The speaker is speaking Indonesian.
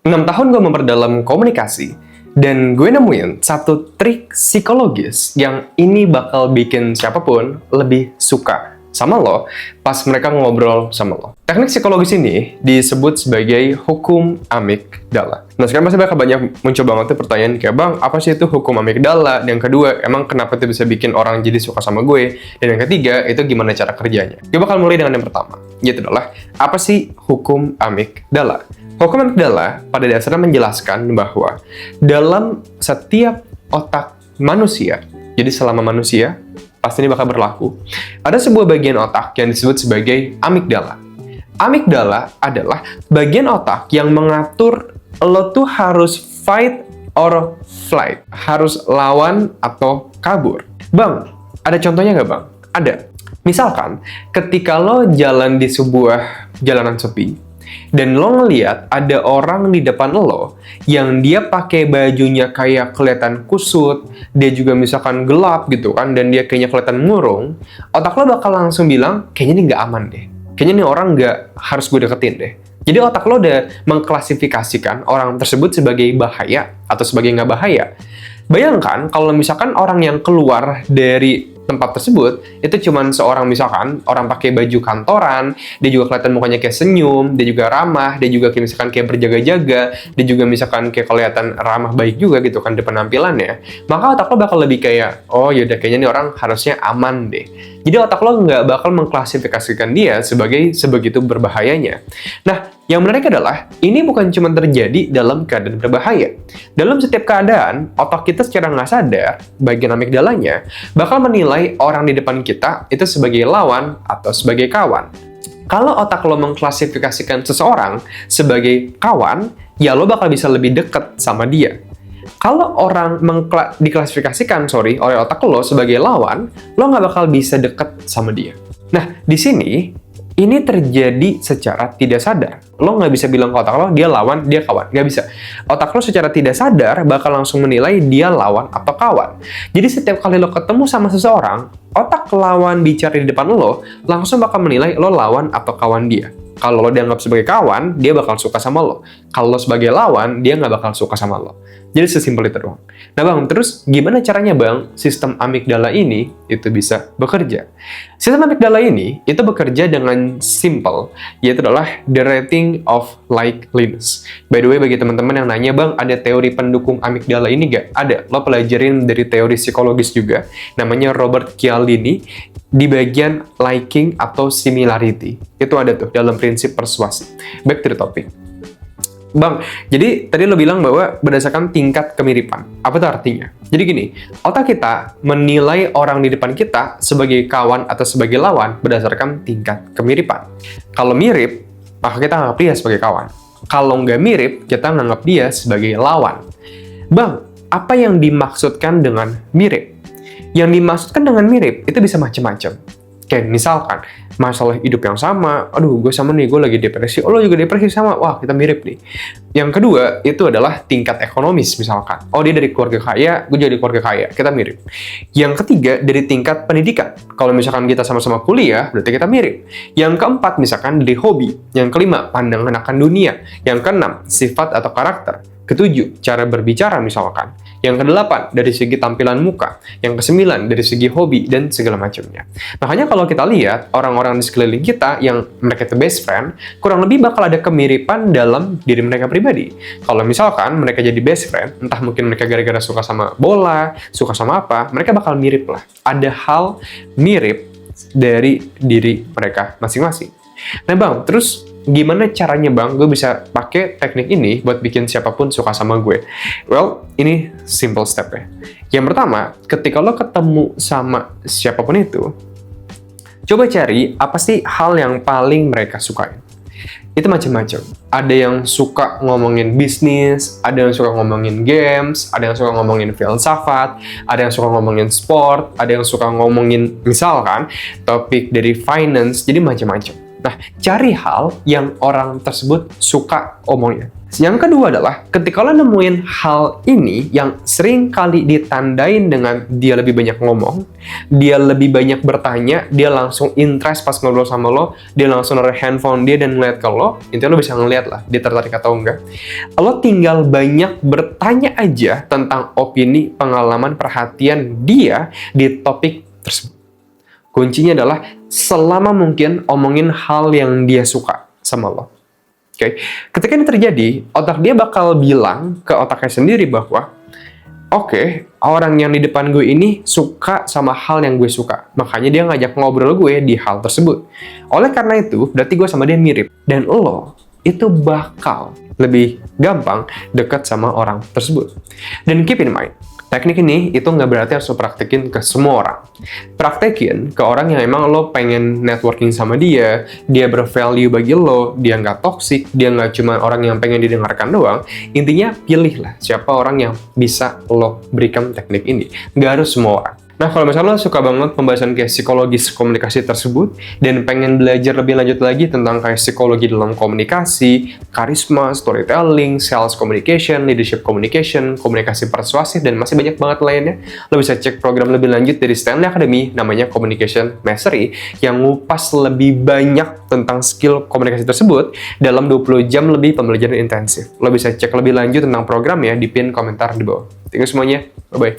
6 tahun gue memperdalam komunikasi, dan gue nemuin satu trik psikologis yang ini bakal bikin siapapun lebih suka sama lo pas mereka ngobrol sama lo. Teknik psikologis ini disebut sebagai hukum amigdala. Nah, sekarang pasti bakal banyak muncul banget tuh pertanyaan kayak, Bang, apa sih itu hukum amigdala? Dan yang kedua, emang kenapa itu bisa bikin orang jadi suka sama gue? Dan yang ketiga, itu gimana cara kerjanya? Gue bakal mulai dengan yang pertama, yaitu adalah, apa sih hukum amigdala? Hukum amigdala pada dasarnya menjelaskan bahwa dalam setiap otak manusia, jadi selama manusia, pasti ini bakal berlaku, ada sebuah bagian otak yang disebut sebagai amigdala. Amigdala adalah bagian otak yang mengatur lo tuh harus fight or flight, harus lawan atau kabur. Bang, ada contohnya nggak, Bang? Ada. Misalkan, ketika lo jalan di sebuah jalanan sepi, dan lo ngeliat ada orang di depan lo yang dia pakai bajunya kayak kelihatan kusut, dia juga misalkan gelap gitu kan, dan dia kayaknya kelihatan murung, otak lo bakal langsung bilang, kayaknya ini nggak aman deh. Kayaknya ini orang nggak harus gue deketin deh. Jadi otak lo udah mengklasifikasikan orang tersebut sebagai bahaya atau sebagai nggak bahaya. Bayangkan kalau misalkan orang yang keluar dari tempat tersebut itu cuman seorang, misalkan orang pakai baju kantoran, dia juga kelihatan mukanya kayak senyum, dia juga ramah, dia juga kayak misalkan kayak berjaga-jaga, dia juga misalkan kayak kelihatan ramah baik juga gitu kan di penampilannya, maka otak lo bakal lebih kayak, oh yaudah kayaknya nih orang harusnya aman deh. Jadi otak lo nggak bakal mengklasifikasikan dia sebagai sebegitu berbahayanya. Nah, yang menarik adalah, ini bukan cuma terjadi dalam keadaan berbahaya. Dalam setiap keadaan, otak kita secara nggak sadar, bagian amigdalanya, bakal menilai orang di depan kita itu sebagai lawan atau sebagai kawan. Kalau otak lo mengklasifikasikan seseorang sebagai kawan, ya lo bakal bisa lebih dekat sama dia. Kalau orang diklasifikasikan oleh otak lo sebagai lawan, lo nggak bakal bisa deket sama dia. Nah, di sini, ini terjadi secara tidak sadar. Lo nggak bisa bilang ke otak lo, dia lawan, dia kawan. Nggak bisa. Otak lo secara tidak sadar bakal langsung menilai dia lawan atau kawan. Jadi setiap kali lo ketemu sama seseorang, otak lawan bicara di depan lo, langsung bakal menilai lo lawan atau kawan dia. Kalau lo dianggap sebagai kawan, dia bakal suka sama lo. Kalau lo sebagai lawan, dia nggak bakal suka sama lo. Jadi sesimpel itu doang. Nah, Bang, terus gimana caranya, Bang, sistem amigdala ini itu bisa bekerja? Sistem amigdala ini itu bekerja dengan simple, yaitu adalah the rating of likeliness. By the way, bagi teman-teman yang nanya, Bang, ada teori pendukung amigdala ini nggak? Ada. Lo pelajarin dari teori psikologis juga, namanya Robert Cialdini, di bagian liking atau similarity. Itu ada tuh dalam prinsip persuasi. Back to the topic. Bang, jadi tadi lo bilang bahwa berdasarkan tingkat kemiripan. Apa itu artinya? Jadi gini, otak kita menilai orang di depan kita sebagai kawan atau sebagai lawan berdasarkan tingkat kemiripan. Kalau mirip, maka kita anggap dia sebagai kawan. Kalau nggak mirip, kita anggap dia sebagai lawan. Bang, apa yang dimaksudkan dengan mirip? Yang dimaksudkan dengan mirip, itu bisa macam-macam. Kayak misalkan, masalah hidup yang sama, aduh gue sama nih, gue lagi depresi, oh lo juga depresi sama, wah kita mirip nih. Yang kedua, itu adalah tingkat ekonomis misalkan, oh dia dari keluarga kaya, gue jadi keluarga kaya, kita mirip. Yang ketiga, dari tingkat pendidikan, kalau misalkan kita sama-sama kuliah, berarti kita mirip. Yang keempat, misalkan dari hobi. Yang kelima, pandangan akan dunia. Yang keenam, sifat atau karakter. Ketujuh, cara berbicara misalkan. Yang kedelapan, dari segi tampilan muka. Yang kesembilan, dari segi hobi, dan segala macamnya. Makanya kalau kita lihat, orang-orang di sekeliling kita yang mereka itu best friend, kurang lebih bakal ada kemiripan dalam diri mereka pribadi. Kalau misalkan mereka jadi best friend, entah mungkin mereka gara-gara suka sama bola, suka sama apa, mereka bakal mirip lah. Ada hal mirip dari diri mereka masing-masing. Nah, Bang, terus gimana caranya, Bang, gue bisa pakai teknik ini buat bikin siapapun suka sama gue? Well, ini simple step ya. Yang pertama, ketika lo ketemu sama siapapun itu, coba cari apa sih hal yang paling mereka sukain. Itu macam-macam. Ada yang suka ngomongin bisnis, ada yang suka ngomongin games, ada yang suka ngomongin filsafat, ada yang suka ngomongin sport, ada yang suka ngomongin misalkan topik dari finance, jadi macam-macam. Nah, cari hal yang orang tersebut suka omongnya. Yang kedua adalah, ketika lo nemuin hal ini yang sering kali ditandain dengan dia lebih banyak ngomong, dia lebih banyak bertanya, dia langsung interest pas ngobrol sama lo, dia langsung naruh handphone dia dan ngeliat ke lo, intinya lo bisa ngeliat lah, dia tertarik atau enggak. Lo tinggal banyak bertanya aja tentang opini, pengalaman, perhatian dia di topik tersebut. Kuncinya adalah, selama mungkin omongin hal yang dia suka sama lo. Oke, ketika ini terjadi, otak dia bakal bilang ke otaknya sendiri bahwa, oke, orang yang di depan gue ini suka sama hal yang gue suka. Makanya dia ngajak ngobrol gue di hal tersebut. Oleh karena itu, berarti gue sama dia mirip. Dan lo itu bakal lebih gampang dekat sama orang tersebut. Dan keep in mind, teknik ini itu nggak berarti harus lo praktekin ke semua orang. Praktekin ke orang yang emang lo pengen networking sama dia bervalue bagi lo, dia nggak toxic, dia nggak cuma orang yang pengen didengarkan doang. Intinya pilihlah siapa orang yang bisa lo berikan teknik ini. Nggak harus semua orang. Nah, kalau misalnya lo suka banget pembahasan kayak psikologis komunikasi tersebut, dan pengen belajar lebih lanjut lagi tentang kayak psikologi dalam komunikasi, karisma, storytelling, sales communication, leadership communication, komunikasi persuasif, dan masih banyak banget lainnya, lo bisa cek program lebih lanjut dari Stanley Academy, namanya Communication Mastery, yang ngupas lebih banyak tentang skill komunikasi tersebut dalam 20 jam lebih pembelajaran intensif. Lo bisa cek lebih lanjut tentang programnya di pin komentar di bawah. Thank you semuanya, bye-bye.